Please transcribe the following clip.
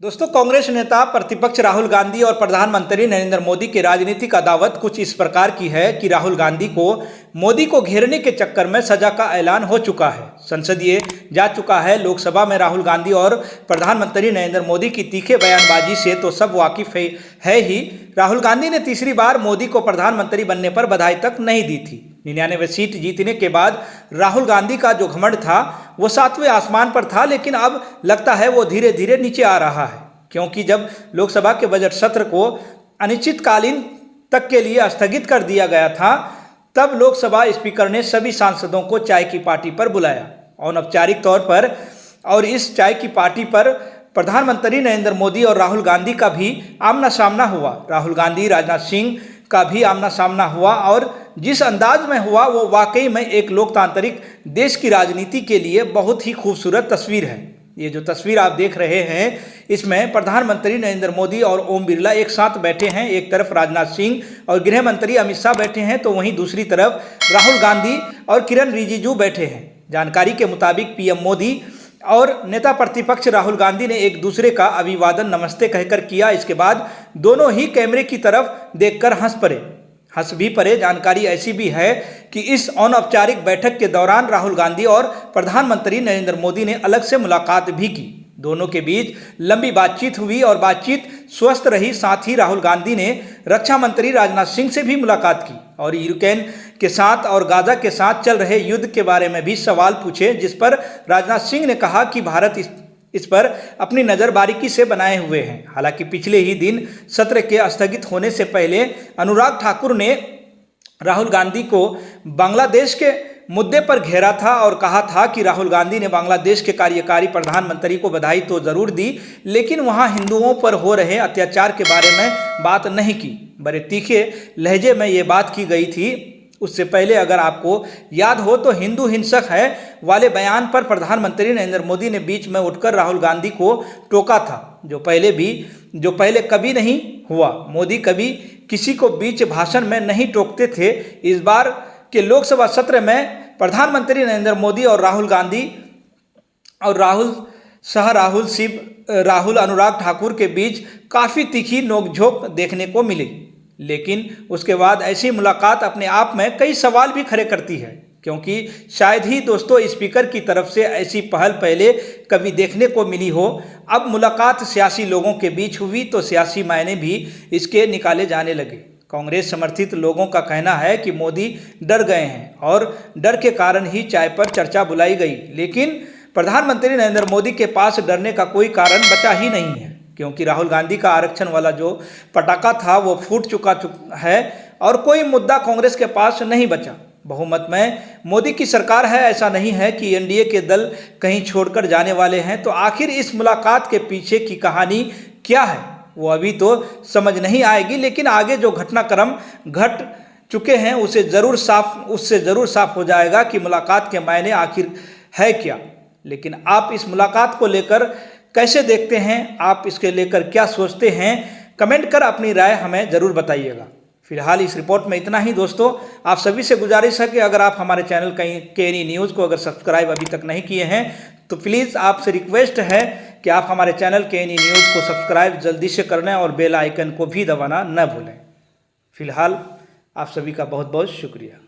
दोस्तों, कांग्रेस नेता प्रतिपक्ष राहुल गांधी और प्रधानमंत्री नरेंद्र मोदी की राजनीतिक अदावत कुछ इस प्रकार की है कि राहुल गांधी को मोदी को घेरने के चक्कर में सजा का ऐलान हो चुका है। संसदीय जा चुका है। लोकसभा में राहुल गांधी और प्रधानमंत्री नरेंद्र मोदी की तीखे बयानबाजी से तो सब वाकिफ है ही। राहुल गांधी ने तीसरी बार मोदी को प्रधानमंत्री बनने पर बधाई तक नहीं दी थी। 99 सीट जीतने के बाद राहुल गांधी का जो घमंड था वो 7वें आसमान पर था, लेकिन अब लगता है वो धीरे धीरे नीचे आ रहा है, क्योंकि जब लोकसभा के बजट सत्र को अनिश्चितकालीन तक के लिए स्थगित कर दिया गया था, तब लोकसभा स्पीकर ने सभी सांसदों को चाय की पार्टी पर बुलाया अनौपचारिक तौर पर। और इस चाय की पार्टी पर प्रधानमंत्री नरेंद्र मोदी और राहुल गांधी का भी आमना सामना हुआ। राहुल गांधी राजनाथ सिंह का भी आमना सामना हुआ, और जिस अंदाज में हुआ वो वाकई में एक लोकतांत्रिक देश की राजनीति के लिए बहुत ही खूबसूरत तस्वीर है। ये जो तस्वीर आप देख रहे हैं, इसमें प्रधानमंत्री नरेंद्र मोदी और ओम बिरला एक साथ बैठे हैं। एक तरफ राजनाथ सिंह और गृह मंत्री अमित शाह बैठे हैं, तो वहीं दूसरी तरफ राहुल गांधी और किरण रिजिजू बैठे हैं। जानकारी के मुताबिक पीएम मोदी और नेता प्रतिपक्ष राहुल गांधी ने एक दूसरे का अभिवादन नमस्ते कहकर किया। इसके बाद दोनों ही कैमरे की तरफ देखकर हंस भी पड़े। जानकारी ऐसी भी है कि इस अनौपचारिक बैठक के दौरान राहुल गांधी और प्रधानमंत्री नरेंद्र मोदी ने अलग से मुलाकात भी की। दोनों के बीच लंबी बातचीत हुई और बातचीत स्वस्थ रही। साथ ही राहुल गांधी ने रक्षा मंत्री राजनाथ सिंह से भी मुलाकात की और यूक्रेन के साथ और गाजा के साथ चल रहे युद्ध के बारे में भी सवाल पूछे, जिस पर राजनाथ सिंह ने कहा कि भारत इस पर अपनी नज़र बारीकी से बनाए हुए हैं। हालांकि पिछले ही दिन सत्र के स्थगित होने से पहले अनुराग ठाकुर ने राहुल गांधी को बांग्लादेश के मुद्दे पर घेरा था और कहा था कि राहुल गांधी ने बांग्लादेश के कार्यकारी प्रधानमंत्री को बधाई तो ज़रूर दी, लेकिन वहां हिंदुओं पर हो रहे अत्याचार के बारे में बात नहीं की। बड़े तीखे लहजे में ये बात की गई थी। उससे पहले अगर आपको याद हो तो हिंदू हिंसक है वाले बयान पर प्रधानमंत्री नरेंद्र मोदी ने बीच में उठकर राहुल गांधी को टोका था, जो पहले कभी नहीं हुआ। मोदी कभी किसी को बीच भाषण में नहीं टोकते थे। इस बार के लोकसभा सत्र में प्रधानमंत्री नरेंद्र मोदी और राहुल गांधी और राहुल अनुराग ठाकुर के बीच काफ़ी तीखी नोकझोंक देखने को मिली, लेकिन उसके बाद ऐसी मुलाकात अपने आप में कई सवाल भी खड़े करती है, क्योंकि शायद ही दोस्तों स्पीकर की तरफ से ऐसी पहल पहले कभी देखने को मिली हो। अब मुलाकात सियासी लोगों के बीच हुई तो सियासी मायने भी इसके निकाले जाने लगे। कांग्रेस समर्थित लोगों का कहना है कि मोदी डर गए हैं और डर के कारण ही चाय पर चर्चा बुलाई गई, लेकिन प्रधानमंत्री नरेंद्र मोदी के पास डरने का कोई कारण बचा ही नहीं है, क्योंकि राहुल गांधी का आरक्षण वाला जो पटाखा था वो फूट चुका है और कोई मुद्दा कांग्रेस के पास नहीं बचा। बहुमत में मोदी की सरकार है, ऐसा नहीं है कि एनडीए के दल कहीं छोड़कर जाने वाले हैं। तो आखिर इस मुलाकात के पीछे की कहानी क्या है वो अभी तो समझ नहीं आएगी, लेकिन आगे जो घटनाक्रम घट चुके हैं उससे ज़रूर साफ हो जाएगा कि मुलाकात के मायने आखिर है क्या। लेकिन आप इस मुलाकात को लेकर कैसे देखते हैं, आप इसके लेकर क्या सोचते हैं, कमेंट कर अपनी राय हमें ज़रूर बताइएगा। फिलहाल इस रिपोर्ट में इतना ही दोस्तों। आप सभी से गुजारिश है कि अगर आप हमारे चैनल KNE न्यूज़ को अगर सब्सक्राइब अभी तक नहीं किए हैं तो प्लीज़ आपसे रिक्वेस्ट है कि आप हमारे चैनल KNE न्यूज़ को सब्सक्राइब जल्दी से करना और बेल आइकन को भी दबाना न भूलें। फिलहाल आप सभी का बहुत बहुत शुक्रिया।